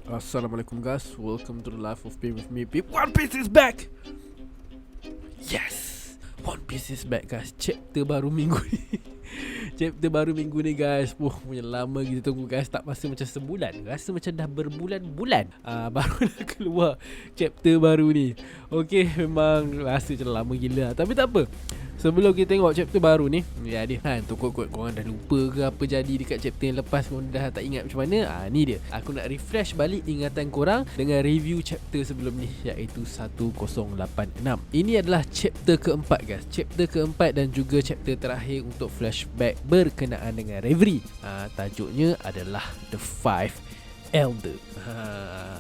Assalamualaikum guys, welcome to the life of Pay with me. One Piece is back. Yes, One Piece is back guys. Chapter baru minggu ni. Chapter baru minggu ni guys. Punya lama kita tunggu guys. Tak rasa macam sebulan, rasa macam dah berbulan-bulan baru dah keluar chapter baru ni. Okay, memang rasa macam lama gila. Tapi tak apa, sebelum kita tengok chapter baru ni, ya dia kan, kot korang dah lupa ke apa jadi dekat chapter yang lepas, korang dah tak ingat macam mana. Ni dia, aku nak refresh balik ingatan korang dengan review chapter sebelum ni, iaitu 1086. Ini adalah chapter keempat guys. Chapter keempat dan juga chapter terakhir untuk flashback berkenaan dengan Reverie. Tajuknya adalah The Five Elder.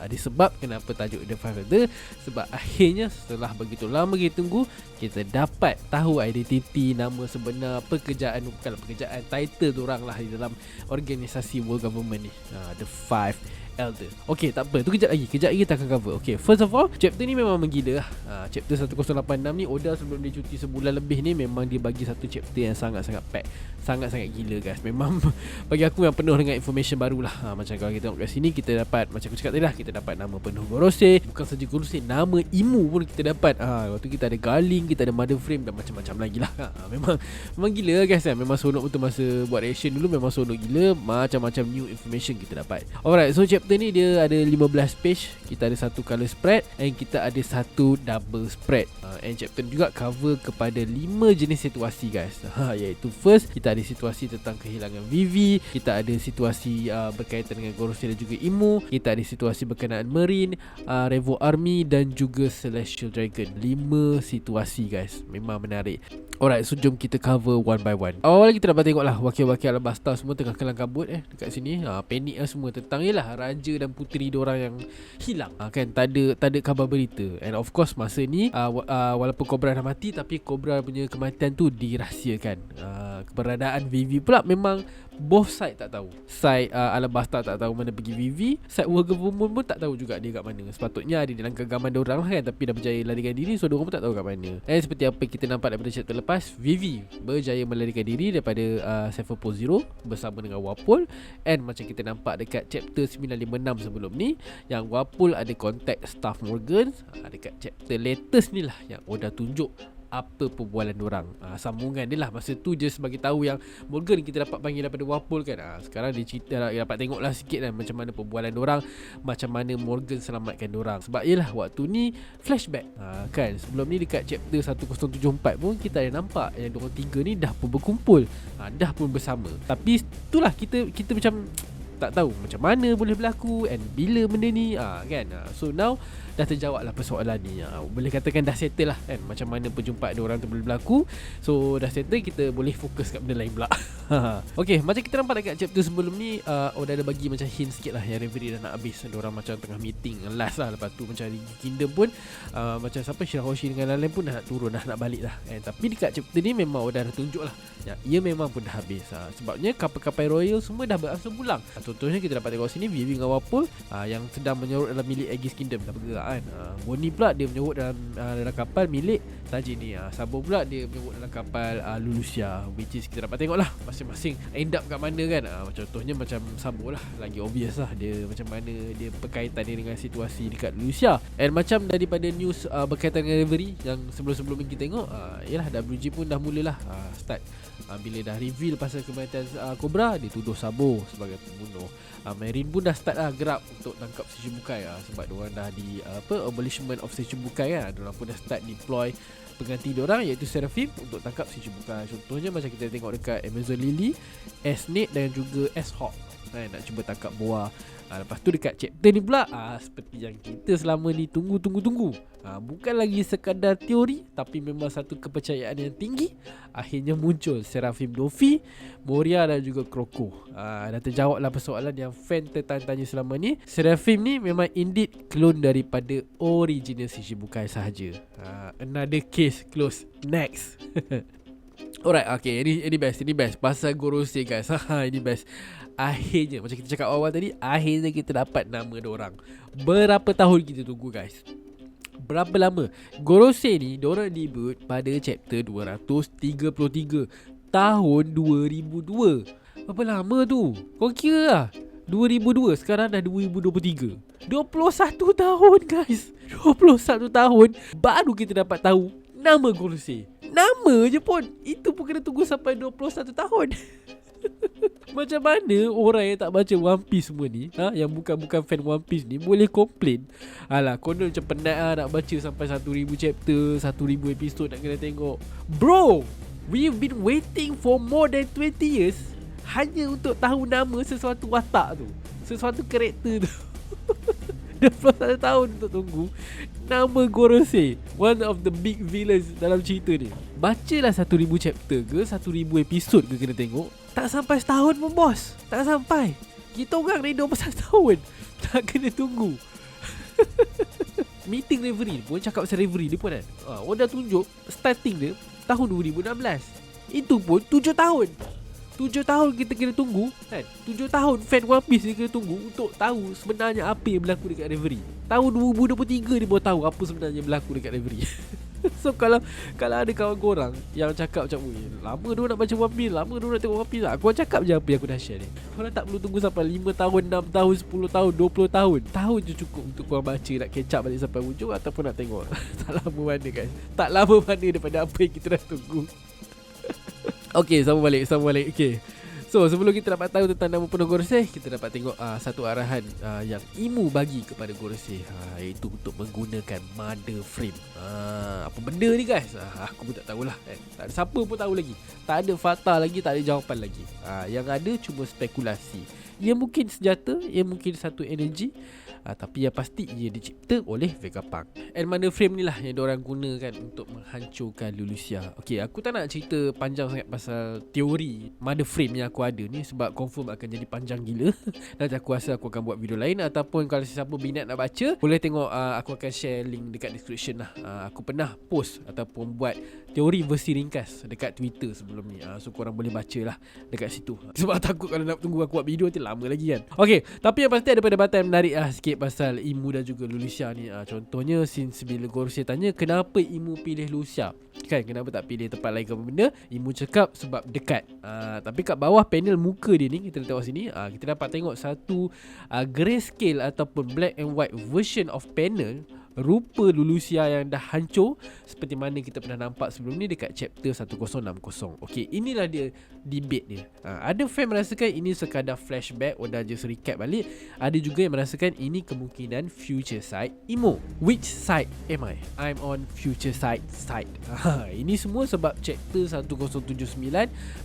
Ada sebab kenapa tajuk The Five Elder. Sebab akhirnya setelah begitu lama kita tunggu, kita dapat tahu identiti, nama sebenar, pekerjaan, bukan pekerjaan, title diorang lah di dalam organisasi world government ni, The Five Elder. Okay, tak apa, tu kejap lagi kita akan cover. Okay, first of all, chapter ni memang menggila lah. Chapter 1086 ni, Oda sebelum dia cuti sebulan lebih ni, memang dia bagi satu chapter yang sangat-sangat pack, sangat-sangat gila guys. Memang bagi aku yang penuh dengan information baru lah. Macam kalau kita tengok kat sini, kita dapat, macam aku cakap tadi lah, kita dapat nama penuh Gorosei. Bukan saja Gorosei, nama Imu pun kita dapat. Waktu kita ada Galing, kita ada Mother Frame dan macam-macam lagi lah. Memang gila guys kan. Memang sonok betul masa buat reaction dulu, memang sonok gila. Macam-macam new information kita dapat. Alright, so chapter ni dia ada 15 page. Kita ada satu color spread and kita ada satu double spread. And chapter ni juga cover kepada 5 jenis situasi guys. Iaitu first, kita ada situasi tentang kehilangan Vivi. Kita ada situasi berkaitan dengan Gorosei dan juga Imu. Kita ada situasi berkenaan Marine, Revo Army dan juga Celestial Dragon. 5 situasi guys. Memang menarik. Alright, so jom kita cover one by one. Awal kita dapat tengok lah wakil-wakil Alabasta semua tengah kelang kabut dekat sini. Panik lah semua tentang raja dan puteri diorang yang hilang. Kan tak ada kabar berita. And of course masa ni walaupun Cobra dah mati, tapi Cobra punya kematian tu dirahsiakan. Keberadaan Vivi pula memang both side tak tahu. Side Alabasta tak tahu mana pergi Vivi, side World Government pun tak tahu juga dia kat mana. Sepatutnya ada dalam genggaman diorang lah kan, tapi dah berjaya larikan diri, so diorang pun tak tahu kat mana. Dan seperti apa kita nampak daripada chapter lepas, Vivi berjaya melarikan diri daripada Cypher Zero bersama dengan Wapol. And macam kita nampak dekat chapter 956 sebelum ni, yang Wapol ada contact Staff Morgan. Dekat chapter latest ni lah yang Oda tunjuk apa perbualan diorang. Sambungan dia lah. Masa tu je sebagai tahu yang Morgan kita dapat panggil daripada Wapol kan. Sekarang dia cerita lah, dapat tengok lah sikit lah macam mana perbualan diorang, macam mana Morgan selamatkan diorang. Sebab yelah waktu ni flashback kan. Sebelum ni dekat chapter 1074 pun kita ada nampak yang diorang tiga ni dah pun berkumpul, dah pun bersama. Tapi itulah kita macam tak tahu macam mana boleh berlaku and bila benda ni kan. So now dah terjawab lah persoalan ni. Boleh katakan dah settle lah kan, macam mana perjumpaan diorang tu boleh berlaku. So dah settle, kita boleh fokus kat benda lain pula. Okay, macam kita nampak dekat chapter sebelum ni, Oda ada bagi macam hint sikit lah yang Reverie dah nak habis. Diorang macam tengah meeting last lah. Lepas tu macam Rigi Kingdom pun macam siapa, Shirahoshi dengan lain-lain pun dah nak turun, dah nak balik lah. Tapi dekat chapter ni memang Oda dah tunjuk lah ya, ia memang pun dah habis. Sebabnya kapal-kapal royal semua dah beransur pulang. Contohnya kita dapat tengok sini Vivi dengan Wapol yang sedang menyorot dalam milik Aegis Kingdom, dah bergerak kan. Bonnie pula dia menyorot dalam kapal milik Tajin ni. Sabo pula dia menyorot dalam kapal Lulusia, which is kita dapat tengok lah masing-masing end up kat mana kan. Contohnya macam Sabo lah, lagi obvious lah dia macam mana dia berkaitan dia dengan situasi dekat Lulusia. And macam daripada news berkaitan dengan Reverie yang sebelum-sebelum ni kita tengok, yalah WG pun dah mulalah start bila dah reveal pasal kematian Cobra, dia tuduh Sabo sebagai pembunuh. Marine pun dah start lah gerak untuk tangkap Shichibukai sebab diorang dah di abolishment of Shichibukai kan. Diorang pun dah start deploy pengganti diorang iaitu Seraphim untuk tangkap Shichibukai. Contohnya macam kita tengok dekat Amazon Lily, S-Nate dan juga S-Hawk nak cuba tangkap Boa. Lepas tu dekat chapter ni pula, seperti yang kita selama ni tunggu. Bukan lagi sekadar teori, tapi memang satu kepercayaan yang tinggi. Akhirnya muncul Seraphim Doffy, Moria dan juga Kroko. Dah terjawab lah persoalan yang fan tertanya-tanya selama ni. Seraphim ni memang indeed clone daripada original Shichibukai sahaja. Another case close. Next. Alright, okay, ini best pasal Gorosei guys. Ini best. Akhirnya, macam kita cakap awal tadi, akhirnya kita dapat nama diorang. Berapa tahun kita tunggu guys? Berapa lama? Gorosei ni diorang debut pada chapter 233 tahun 2002. Berapa lama tu? Kau kira lah 2002, sekarang dah 2023. 21 tahun guys. 21 tahun baru kita dapat tahu nama Gorosei. Nama je pun, itu pun kena tunggu sampai 21 tahun. Macam mana orang yang tak baca One Piece semua ni, yang bukan fan One Piece ni, boleh komplain, alah konon macam penat nak baca sampai 1000 chapter, 1000 episod nak kena tengok. Bro, we've been waiting for more than 20 years hanya untuk tahu nama sesuatu watak tu, sesuatu karakter tu. 21 tahun untuk tunggu nama Gorosei, one of the big villains dalam cerita ni. Bacalah 1000 chapter ke 1000 episod ke kena tengok, tak sampai setahun pun bos. Tak sampai. Kita orang ni 21 tahun tak kena tunggu. Meeting Reverie pun cakap pasal Reverie dia pun kan, Oda tunjuk starting dia tahun 2016. Itu pun 7 tahun. 7 tahun kita kena tunggu kan. 7 tahun fan One Piece ni kena tunggu untuk tahu sebenarnya apa yang berlaku dekat Reverie. Tahun 2023 dia baru tahu apa sebenarnya berlaku dekat Reverie. So kalau ada kawan korang yang cakap macam, lama dia nak baca One Piece, lama dia nak tengok One Piece, aku cakap je apa yang aku dah share ni. Korang tak perlu tunggu sampai 5 tahun, 6 tahun, 10 tahun, 20 tahun. Tahun je cukup untuk korang baca, nak catch up balik sampai hujung ataupun nak tengok. Tak lama mana guys. Tak lama mana daripada apa yang kita dah tunggu. Okay, sambung balik. Okay, so sebelum kita dapat tahu tentang nama penuh Gorosei, kita dapat tengok satu arahan yang Imu bagi kepada Gorosei, iaitu untuk menggunakan mother frame. Apa benda ni guys? Aku pun tak tahulah kan. Tak ada siapa pun tahu lagi. Tak ada fakta lagi, tak ada jawapan lagi. Yang ada cuma spekulasi. Ia mungkin senjata, ia mungkin satu energi, tapi yang pasti ia dicipta oleh Vegapunk. And mother frame ni lah yang diorang gunakan untuk menghancurkan Lulusia. Okay, aku tak nak cerita panjang sangat pasal teori mother frame yang aku ada ni, sebab confirm akan jadi panjang gila. Nanti aku rasa aku akan buat video lain, ataupun kalau sesiapa minat nak baca, boleh tengok, aku akan share link dekat description lah. Aku pernah post ataupun buat teori versi ringkas dekat Twitter sebelum ni, so korang boleh baca lah dekat situ. Sebab takut kalau nak tunggu aku buat video nanti lama lagi kan. Okay, tapi yang pasti ada perdebatan menarik sikit pasal Imu dan juga Lulusia ni. Contohnya since bila Gorosei tanya kenapa Imu pilih Lulusia kan, kenapa tak pilih tempat lain ke apa benda, Imu cakap sebab dekat. Tapi kat bawah panel muka dia ni, kita tengok sini, kita dapat tengok satu grayscale ataupun black and white version of panel rupa Lulusia yang dah hancur, seperti mana kita pernah nampak sebelum ni dekat chapter 1060. Okay, inilah dia debate dia. Ada fan merasakan ini sekadar flashback, Oda just recap balik. Ada juga yang merasakan ini kemungkinan future side Imo. Which side am I? I'm on future side. Ini semua sebab chapter 1079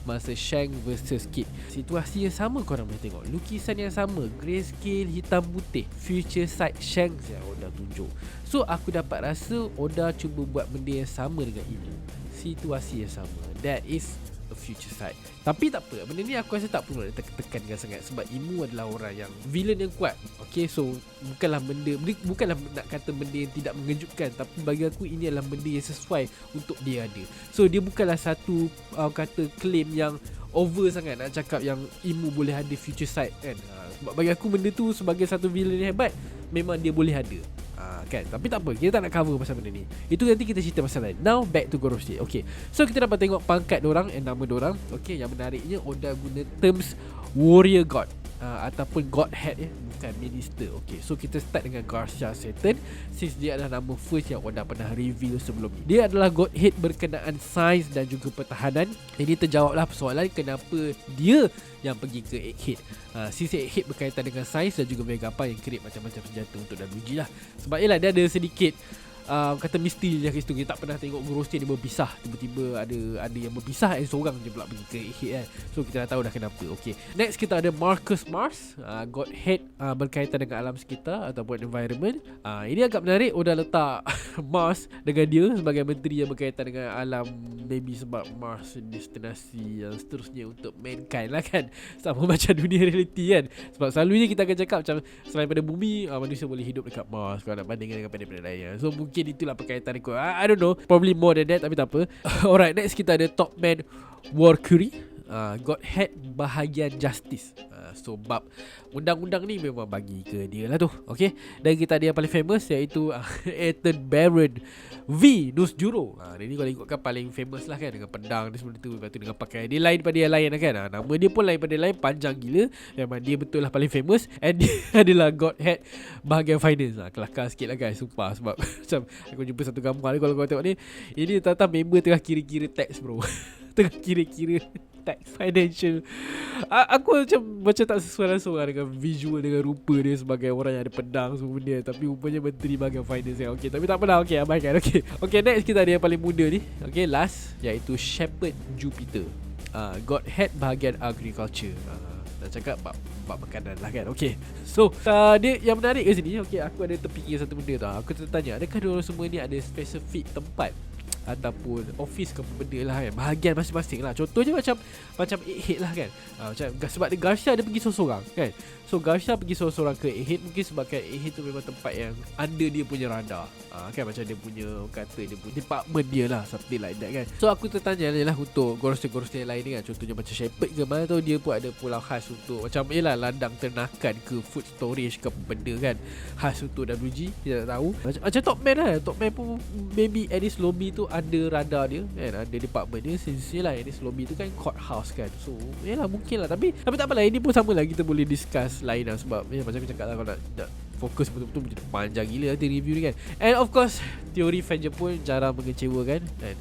masa Shank versus Kid. Situasi yang sama korang boleh tengok, lukisan yang sama, grayscale hitam putih, future side Shank yang Oda tunjuk. So aku dapat rasa Oda cuba buat benda yang sama dengan Imu, situasi yang sama. That is a future side. Tapi tak apa, benda ni aku rasa tak perlu nak tekankan sangat, sebab Imu adalah orang yang villain yang kuat. Okay, so bukanlah nak kata benda yang tidak mengejutkan, tapi bagi aku ini adalah benda yang sesuai untuk dia ada. So dia bukanlah satu kata claim yang over sangat nak cakap yang Imu boleh ada future side kan. Sebab bagi aku benda tu sebagai satu villain yang hebat, memang dia boleh ada. Kan? Tapi tak apa, kita tak nak cover pasal benda ni. Itu nanti kita cerita pasal lain. Now back to Gorosei. Okay, so kita dapat tengok pangkat dorang and nama dorang. Okay, yang menariknya Oda guna terms warrior god ataupun godhead bukan minister. Okay, so kita start dengan Garcia Satan, since dia adalah nama first yang Oda pernah reveal sebelum ni. Dia adalah godhead berkenaan sains dan juga pertahanan. Jadi terjawablah persoalan kenapa dia yang pergi ke Egghead. Since Egghead berkaitan dengan sains dan juga Vegapunk yang create macam-macam senjata untuk Daluji lah. Sebab yelah dia ada sedikit kata misteri dia kat situ. Kita tak pernah tengok Gorosei dia berpisah, tiba-tiba ada yang berpisah dan seorang je pula pergi ke Egghead kan. So kita dah tahu dah kenapa. Okay, next kita ada Marcus Mars, godhead berkaitan dengan alam sekitar ataupun environment. Ini agak menarik, Oda letak Mars dengan dia sebagai menteri yang berkaitan dengan alam, maybe sebab Mars destinasi yang seterusnya untuk mankind lah kan. Sama macam dunia reality kan. Sebab selalunya kita akan cakap macam selain pada bumi, manusia boleh hidup dekat Mars kalau nak bandingkan dengan planet-planet lain. So mungkin itulah perkaitan aku. I don't know, probably more than that, tapi tak apa. Alright, next kita ada Top Man War Curie. Godhead bahagian justice. So bab undang-undang ni memang bagi ke dia lah tu. Okay. Dan kita ada yang paling famous, iaitu Ethan Barron V Nus Juro. Dia ni kalau ikutkan paling famous lah kan, dengan pedang dia semua tu. Lepas tu dengan pakaian dia lain daripada yang lain lah kan. Nama dia pun lain daripada yang lain, panjang gila. Memang dia betul lah paling famous. And dia adalah Godhead bahagian finance. Kelakar sikit lah guys, sumpah. Sebab macam aku jumpa satu gambar ni, kalau kau tengok ni, ini tentang member tengah kira-kira tax bro. Tengah kira-kira tax financial. Aku macam tak sesuai langsung lah dengan visual, dengan rupa dia sebagai orang yang ada pedang semua benda. Tapi rupanya menteri bahagian finance kan. Okay, tapi tak apalah. Okay, abaikan. Okay, next kita ada yang paling muda ni. Okay, last, iaitu Shepherd Jupiter, Godhead bahagian agriculture. Nak cakap bab makanan lah kan. Okay, so dia yang menarik kat sini. Okay, aku ada terfikir satu benda tu. Aku tertanya, adakah diorang semua ni ada spesifik tempat ataupun office ke apa benda lah kan, bahagian masing-masing lah. Contohnya macam 8 lah kan. Macam sebab dia Garcia dia pergi seorang-seorang kan. So Garcia pergi seorang-seorang ke 8, mungkin sebabkan 8 tu memang tempat yang under dia punya radar. Kan macam dia punya, kata dia punya department dia lah, something like that kan. So aku tertanya lah untuk goroster-goroster yang lain ni kan. Contohnya macam Shepherd ke mana tu, dia pun ada pulau khas untuk macam ladang ternakan ke food storage ke apa benda kan, khas untuk WG. Kita tak tahu. Macam Top Man lah. Top Man pun maybe Addis Lobby tu ada radar dia kan, ada department dia. Since Addis Lobby tu kan courthouse kan. So mungkin lah. Tapi tak apalah, ini pun sama lah, kita boleh discuss lain lah. Sebab macam aku cakap lah, kalau nak fokus betul-betul macam panjang gila nanti review ni kan. And of course, teori fan Jepun jarang mengecewakan. Dan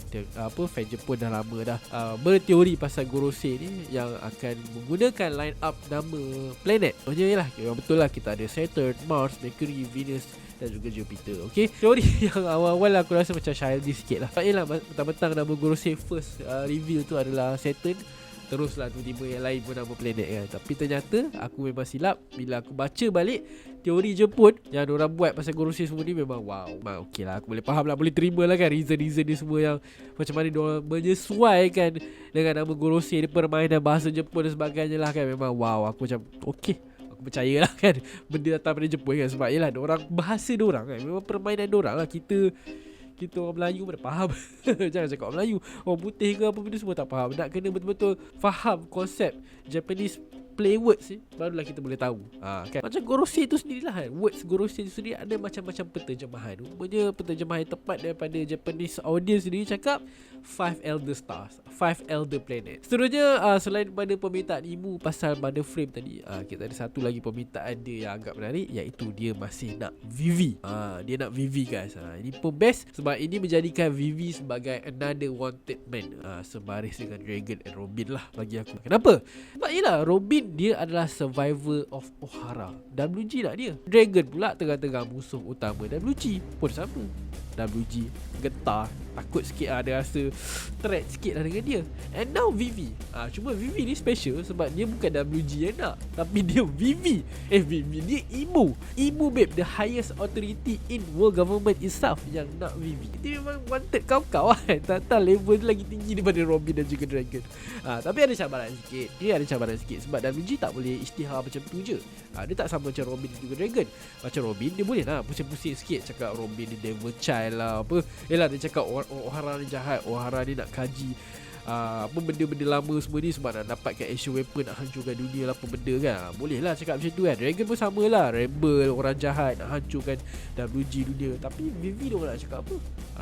fan Jepun dah lama dah berteori pasal Gorosei ni, yang akan menggunakan line up nama planet. Maksudnya betul lah, kita ada Saturn, Mars, Mercury, Venus dan juga Jupiter. Okay, teori yang awal-awal aku rasa macam childish sikit lah. Petang-petang nama Gorosei first reveal tu adalah Saturn. Teruslah tiba-tiba yang lain pun nama planet kan. Tapi ternyata aku memang silap bila aku baca balik teori Jepun yang diorang buat pasal Gorosei semua ni. Memang wow, okey lah, aku boleh faham lah, boleh terima lah kan reason ni semua, yang macam mana diorang menyesuaikan dengan nama Gorosei, permainan bahasa Jepun dan sebagainya lah kan. Memang wow, aku macam okey, aku percaya lah kan benda datang dari Jepun kan. Sebab diorang bahasa diorang kan, memang permainan diorang lah. Kita orang Melayu mana faham. Jangan cakap orang Melayu, orang putih ke apa benda semua tak faham. Nak kena betul-betul faham konsep Japanese play words ni, barulah kita boleh tahu kan. Macam Gorosei tu sendirilah kan, words Gorosei tu sendiri ada macam-macam penterjemahan. Rupanya penterjemahan yang tepat daripada Japanese audience sendiri cakap 5 elder stars, 5 elder planet. Seterusnya selain daripada permintaan Imu pasal Mother Frame tadi, kita ada satu lagi permintaan dia yang agak menarik, iaitu dia masih nak Vivi. Dia nak Vivi guys. Ini pun best sebab ini menjadikan Vivi sebagai another wanted man, sebaris dengan Dragon and Robin lah bagi aku. Kenapa? Sebab Robin dia adalah survivor of Ohara. WG nak dia. Dragon pula tengah-tengah musuh utama WG pun sama. WG getar, takut sikit dia rasa threat sikit lah dengan dia. And now Vivi. Cuma Vivi ni special sebab dia bukan WG yang nak, tapi dia Vivi. Vivi dia Imu babe, the highest authority in world government itself yang nak Vivi. Dia memang wanted kau kan. Tak level dia lagi tinggi daripada Robin dan juga Dragon. Tapi ada cabaran sikit. Dia ada cabaran sikit sebab WG tak boleh isytihar macam tu je. Dia tak sama macam Robin dan juga Dragon. Macam Robin dia boleh lah pusing-pusing sikit, cakap Robin ni devil child lah apa. Dia cakap Ohara ni jahat, Ohara ni nak kaji apa benda-benda lama semua ni sebab nak dapatkan action weapon, nak hancurkan dunia lah apa benda kan. Boleh lah cakap macam tu kan. Dragon pun sama lah, rebel, orang jahat, nak hancurkan WG dunia. Tapi Vivi dia orang nak cakap apa?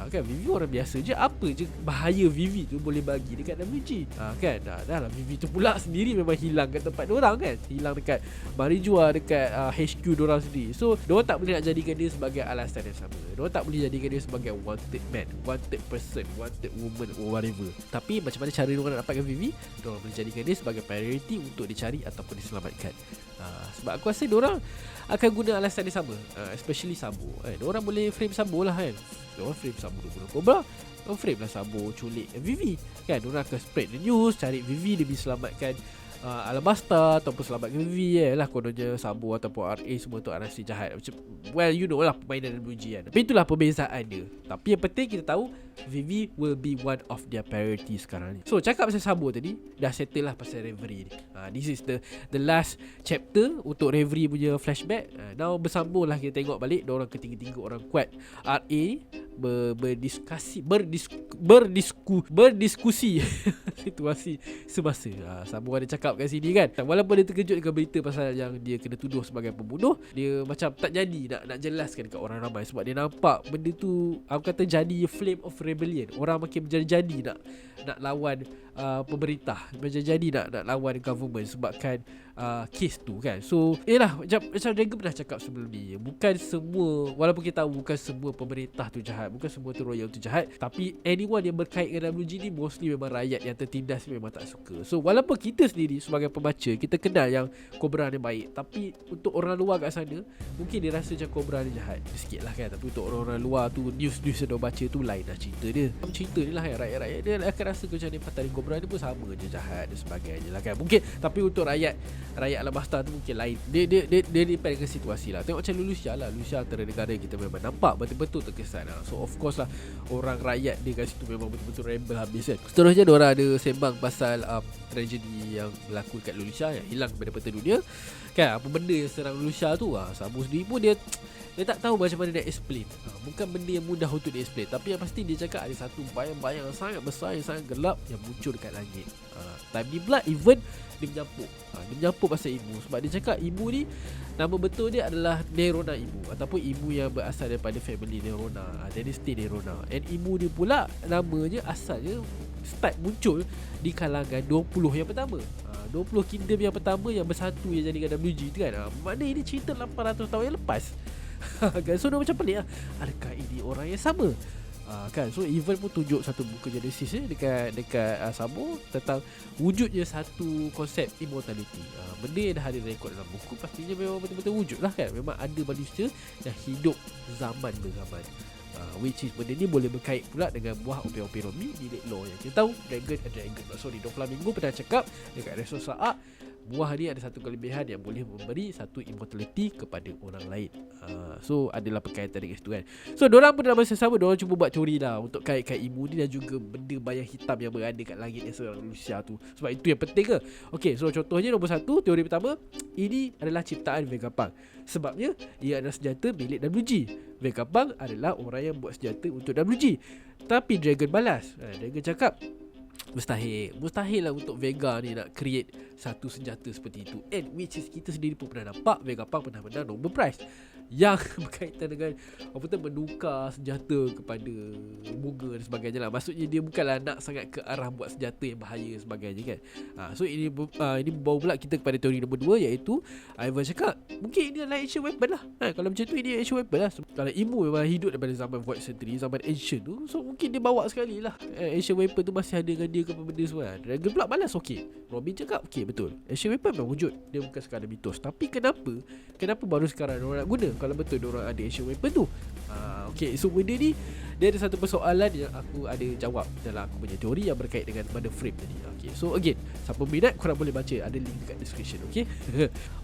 Kan Vivi orang biasa je. Apa je bahaya Vivi tu boleh bagi dekat WG? Kan dah lah, Vivi tu pula sendiri memang hilang kat tempat diorang kan. Hilang dekat Marijua, dekat HQ diorang sendiri. So diorang tak boleh nak jadikan dia sebagai alasan yang sama. Diorang tak boleh jadikan dia sebagai wanted man, wanted person, wanted woman or whatever. Tapi macam mana cara diorang nak dapatkan Vivi? Diorang boleh jadikan dia sebagai priority untuk dicari ataupun diselamatkan. Sebab aku rasa diorang akan guna alasan yang sama, especially Sabo. Diorang boleh frame Sabo lah kan. Diorang frame Sabo guna Cobra, diorang frame lah Sabo culik Vivi kan. Diorang akan spread the news, cari Vivi demi selamatkan Alabasta ataupun selamatkan Vivi lah. Kononnya Sabo ataupun RA semua tu arasi jahat. Macam, well you know lah permainan WG kan. Tapi itulah perbezaan dia. Tapi yang penting kita tahu Vivi will be one of their priority sekarang ni. So cakap pasal Sabo tadi, dah settle lah pasal Reverie ni. This is the last chapter untuk Reverie punya flashback. Now bersambung lah, kita tengok balik diorang ketiga-tiga orang kuat RA berdiskusi situasi semasa. Sabo ada cakap kat sini kan, walaupun dia terkejut dengan berita pasal yang dia kena tuduh sebagai pembunuh, dia macam tak jadi nak jelaskan dekat orang ramai, sebab dia nampak benda tu, aku kata, jadi flame of rebellion. Orang makin menjadi-jadi nak lawan pemerintah, menjadi-jadi nak lawan government sebabkan kes tu kan. So yelah, macam Dragon pernah cakap sebelum ni, bukan semua, walaupun kita tahu bukan semua pemerintah tu jahat, bukan semua tu royal tu jahat, tapi anyone yang berkait dengan WG ni mostly memang rakyat yang tertindas memang tak suka. So walaupun kita sendiri sebagai pembaca, kita kenal yang Cobra ni baik, tapi untuk orang luar kat sana mungkin dia rasa macam Cobra ni jahat sikit lah kan. Tapi untuk orang-orang luar tu, news yang dia baca tu lain lah cerita dia. Cerita ni lah kan, rakyat dia akan rasa macam ni Fatari Cobra ni pun sama je jahat dan sebagainya lah kan. Mungkin, tapi untuk rakyat Alabasta tu mungkin lain. Dia depend dengan situasi lah. Tengok macam Lucia lah, Lucia antara negara kita memang nampak betul-betul terkesan lah. So of course lah, orang rakyat dia kat situ memang betul-betul rebel habis kan. Seterusnya diorang ada sembang pasal tragedi yang berlaku kat Lucia, yang hilang daripada peta dunia kan. Apa benda yang serang Lucia tu, Sabo sendiri pun dia tak tahu macam mana dia explain. Bukan benda yang mudah untuk dia explain, tapi yang pasti dia cakap ada satu bayang-bayang yang sangat besar, yang sangat gelap, yang muncul dekat langit. Time ni pula even dia menyampuk pasal ibu, sebab dia cakap ibu ni nama betul dia adalah Nerona ibu, ataupun ibu yang berasal daripada family Nerona, dynasty Nerona. And ibu dia pula namanya asalnya start muncul di kalangan 20 yang pertama. 20 kingdom yang pertama yang bersatu yang jadikan WG tu kan. Maknanya ini cerita 800 tahun yang lepas. So dia macam pelik lah, adakah ini orang yang sama? Kan, so even pun tunjuk satu buku Genesis dekat Sabo tentang wujudnya satu konsep immortality. Benda yang dah ada rekod dalam buku, pastinya memang betul-betul wujud lah kan. Memang ada manusia yang hidup zaman berzaman, which is benda ni boleh berkait pula dengan buah Ope-Ope-Romi milik Law yang kita tahu. Doflamingo pernah cakap dekat Resource Art, buah ni ada satu kelebihan yang boleh memberi satu immortality kepada orang lain. So adalah perkaitan dengan itu kan. So diorang pun dalam masa sama, diorang cuba buat teori lah untuk kait-kait ibu ni dan juga benda bayang hitam yang berada kat langit yang serang Lucia tu. Sebab itu yang penting ke. Okay, so contohnya nombor satu, teori pertama, ini adalah ciptaan Vegapunk. Sebabnya ia adalah senjata milik WG. Vegapunk adalah orang yang buat senjata untuk WG. Tapi Dragon balas, Dragon cakap Mustahil lah untuk Vega ni nak create satu senjata seperti itu. And which is kita sendiri pun pernah nampak Vegapunk pernah menang Nobel Prize yang berkaitan dengan menukar senjata kepada bunga dan sebagainya lah. Maksudnya dia bukanlah nak sangat ke arah buat senjata yang bahaya sebagainya kan. So ini membawa pula kita kepada teori nombor 2, iaitu Ivan cakap mungkin ini adalah ancient weapon lah. Kalau macam tu ini ancient weapon lah. Kalau Imu memang hidup daripada zaman Void Century, zaman ancient tu, so mungkin dia bawa sekali lah ancient weapon tu masih ada dengan dia ke benda semua. Dragon pula balas okey. Robin cakap okey, betul, ancient weapon memang wujud, dia bukan sekadar mitos. Tapi kenapa baru sekarang diorang nak guna kalau betul diorang ada ancient weapon tu? Okay, so benda ni dia ada satu persoalan yang aku ada jawab dalam aku punya teori yang berkait dengan pada frame tadi. Okay, so again, siapa minat korang boleh baca, ada link dekat description. Okay.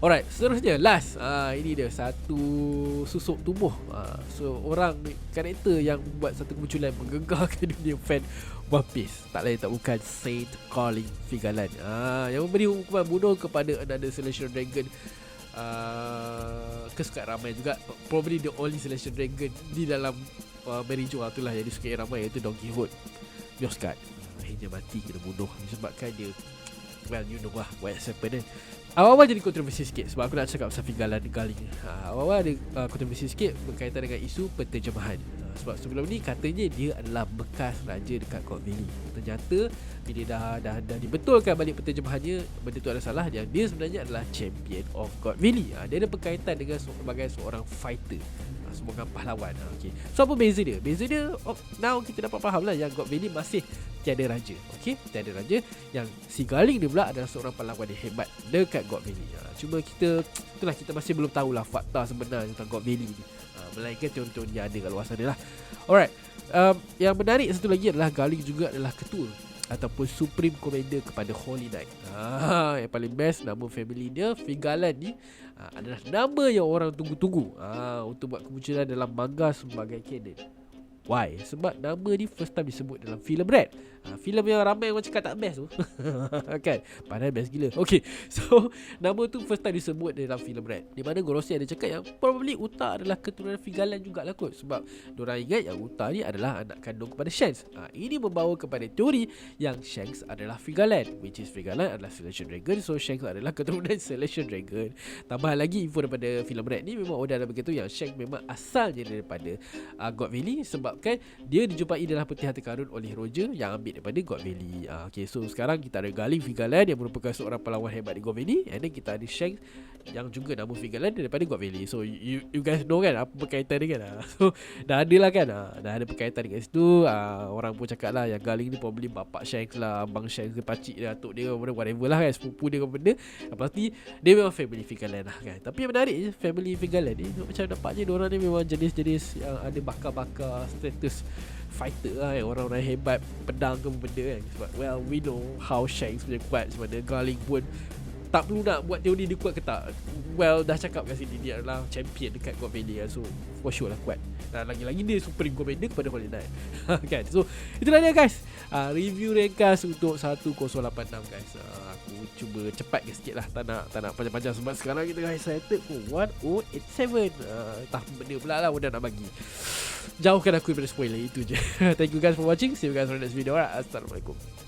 Alright, seterusnya last, ini dia satu susuk tubuh. So orang karakter yang buat satu kemunculan menggegarkan dunia fan One Piece, tak lain tak bukan Saint Calling Figalan, yang memberi hukuman bunuh kepada another Celestial Dragon kesukaan ramai juga. Probably the only Celestial Dragon di dalam Merijo itulah yang disukai ramai, iaitu Don Quixote. Yoskat akhirnya mati, kena bunuh disebabkan dia, well you know lah what's happened. Awal-awal jadi kontroversi sikit sebab aku nak cakap pasal Figalan Galing. Awal-awal ada kontroversi sikit berkaitan dengan isu penterjemahan. Sebab sebelum ni katanya dia adalah bekas raja dekat God Valley. Ternyata bila dah dibetulkan balik penterjemahannya, benda tu ada salah. Yang dia sebenarnya adalah champion of God Valley. Dia ada berkaitan dengan sebagai seorang fighter, sebagai pahlawan. Okay. So apa beza dia? Beza dia, now kita dapat faham lah yang God Valley masih tiada raja. Okay, tiada raja. Yang si Galing dia pula adalah seorang pahlawan yang hebat dekat God Valley. Cuma kita masih belum tahulah fakta sebenarnya tentang God Valley ni, melainkan teori-teori yang ada kat luar sana lah. Alright, yang menarik satu lagi adalah Galing juga adalah ketua ataupun Supreme Commander kepada Holy Knight. Yang paling best, nama family dia Figalan ni adalah nama yang orang tunggu-tunggu untuk buat kemunculan dalam manga sebagai canon. Why? Sebab nama ni first time disebut dalam filem Red. Filem yang ramai orang cakap tak best tu. Kan? Padahal best gila. Okay, so nama tu first time disebut dalam filem Red, di mana Gorosei ada cakap yang probably Uta adalah keturunan Vigalan jugalah kot. Sebab diorang ingat yang Uta ni adalah anak kandung kepada Shanks. Ini membawa kepada teori yang Shanks adalah Vigalan, which is Vigalan adalah Celestial Dragon, so Shanks adalah keturunan Celestial Dragon. Tambah lagi info daripada filem Red ni, memang Oda ada beritahu yang Shanks memang asalnya daripada God Valley, sebabkan dia dijumpai dalam peti harta karun oleh Roger yang ambil daripada God Valley. Okay, so sekarang kita ada Garlic Vigalan yang merupakan seorang pelawan hebat di God Valley, and then kita ada Shanks yang juga nama Vigalan daripada God Valley. So you guys know kan apa berkaitan dia kan. So dah ada lah kan, dah ada berkaitan dengan situ. Orang pun cakap lah yang Garlic ni probably bapak Shanks lah, abang Shanks ke pakcik dia, atuk dia, whatever lah kan, sepupu dia ke benda. Pasti dia memang family Vigalan lah kan. Tapi yang menarik je, family Vigalan ni macam nampaknya diorang ni memang jenis-jenis yang ada bakar-bakar status fighter lah, orang-orang hebat pedang ke benda kan. Sebab well, we know how Shanks punya kuat, sebab Garlic pun tak perlu nak buat teori dia kuat ke tak. Well, dah cakap kat sini dia adalah champion dekat God Valley lah. So for sure lah kuat. Dan lagi-lagi dia supreme commander kepada Holy Knight. Kan. So itulah dia guys, review ringkas untuk 1086 guys. Aku cuba cepatkan sikit lah, tak nak panjang-panjang. Sebab sekarang kita guys excited for 1087. Entah benda pula lah Udah nak bagi. Jauhkan aku daripada spoiler, itu je. Thank you guys for watching. See you guys on the next video. Alright, Assalamualaikum.